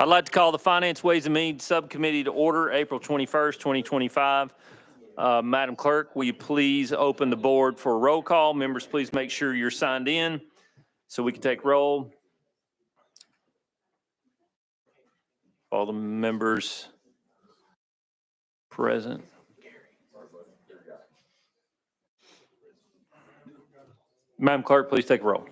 I'd like to call the Finance, Ways and Means Subcommittee to order April 21st, 2025. Madam Clerk, will you please open the board for a roll call? Members, please make sure you're signed in so we can take roll. All the members present. Madam Clerk, please take a roll.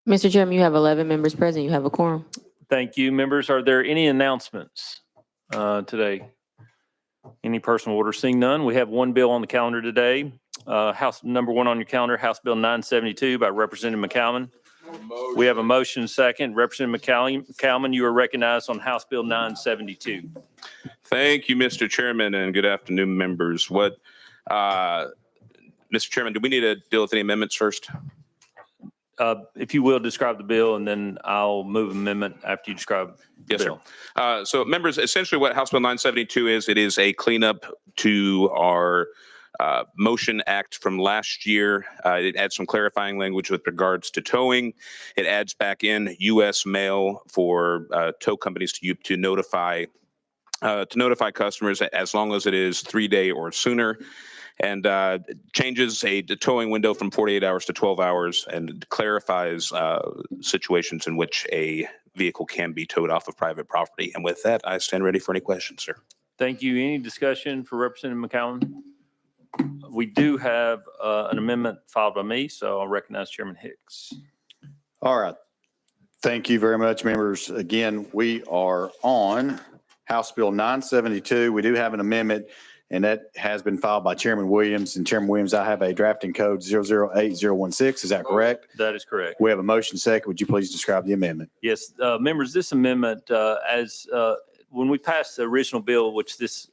Mr. Chairman, you have 11 members present. You have a quorum. Thank you. Members, are there any announcements today? Any personal orders? Seeing none, we have one bill on the calendar today. House number one on your calendar, House Bill 972 by Representative McCalman. We have a motion second. Representative McCalman, you are recognized on House Bill 972. Thank you, Mr. Chairman, and good afternoon, members. Mr. Chairman, do we need to deal with any amendments first? If you will, describe the bill, and then I'll move amendment after you describe the bill. Sir. So, members, essentially what House Bill 972 is, it is a cleanup to our motion act from last year. It adds some clarifying language with regards to towing. It adds back in U.S. mail for tow companies to notify customers as long as it is 3-day or sooner, and changes the towing window from 48 hours to 12 hours and clarifies situations in which a vehicle can be towed off of private property. And with that, I stand ready for any questions, sir. Thank you. Any discussion for Representative McCallan? We do have an amendment filed by me, so I'll recognize Chairman Hicks. All right. Thank you very much, members. Again, we are on House Bill 972. We do have an amendment, and that has been filed by Chairman Williams. And Chairman Williams, I have a drafting code 008016. Is that correct? That is correct. We have a motion second. Would you please describe the amendment? Yes, members, this amendment, when we passed the original bill, which this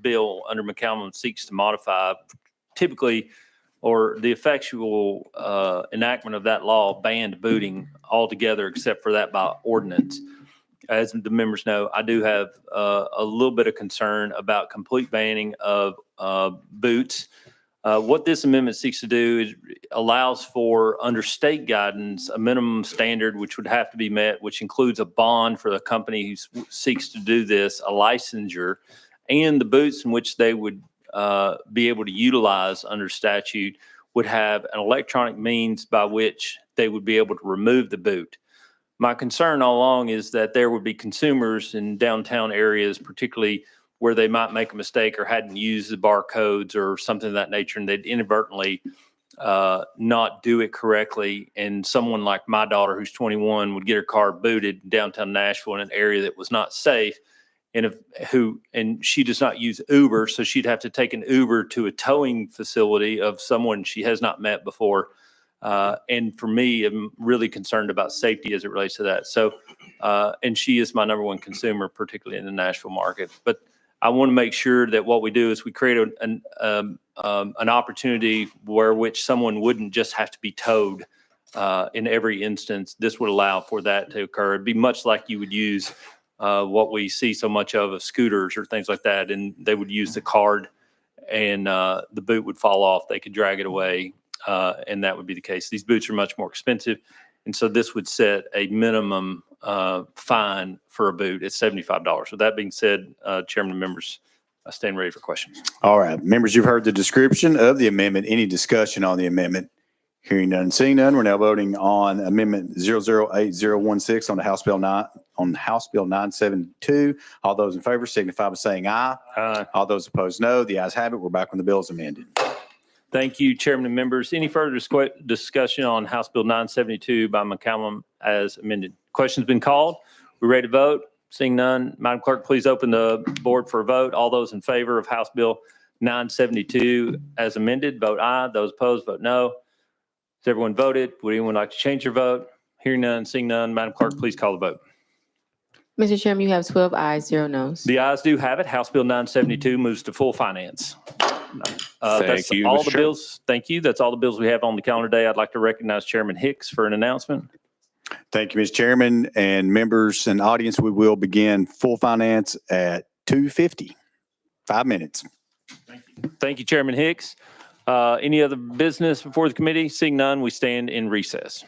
bill under McCalman seeks to modify, typically, or the effectual enactment of that law banned booting altogether, except for that by ordinance. As the members know, I do have a little bit of concern about complete banning of boots. What this amendment seeks to do is allows for, under state guidance, a minimum standard which would have to be met, which includes a bond for the company who seeks to do this, a licensure, and the boots in which they would be able to utilize under statute would have an electronic means by which they would be able to remove the boot. My concern all along is that there would be consumers in downtown areas, particularly where they might make a mistake or hadn't used the barcodes or something of that nature, and they'd inadvertently not do it correctly. And someone like my daughter, who's 21, would get her car booted in downtown Nashville in an area that was not safe. And she does not use Uber, so she'd have to take an Uber to a towing facility of someone she has not met before. And for me, I'm really concerned about safety as it relates to that. So, and she is my number one consumer, particularly in the Nashville market. But I want to make sure that what we do is we create an opportunity which someone wouldn't just have to be towed in every instance. This would allow for that to occur. It'd be much like you would use what we see so much of scooters or things like that, and they would use the card, and the boot would fall off. They could drag it away. And that would be the case. These boots are much more expensive. And so this would set a minimum fine for a boot at $75. With that being said, Chairman and members, I stand ready for questions. All right. Members, you've heard the description of the amendment. Any discussion on the amendment? Hearing none, seeing none, we're now voting on Amendment 008016 on House Bill 972. All those in favor signify by saying aye. Aye. All those opposed, no. The ayes have it. We're back when the bill is amended. Thank you, Chairman and members. Any further discussion on House Bill 972 by McCallum as amended? Question's been called. We're ready to vote. Seeing none, Madam Clerk, please open the board for a vote. All those in favor of House Bill 972 as amended, vote aye. Those opposed, vote no. Has everyone voted? Would anyone like to change their vote? Hearing none, seeing none, Madam Clerk, please call the vote. Mr. Chairman, you have 12 ayes, 0 noes. The ayes do have it. House Bill 972 moves to full finance. Thank you, all Mr. the bills. Thank you. That's all the bills we have on the calendar today. I'd like to recognize Chairman Hicks for an announcement. Thank you, Mr. Chairman, and members and audience. We will begin full finance at 2:50. 5 minutes. Thank you, Chairman Hicks. Any other business before the committee? Seeing none, we stand in recess.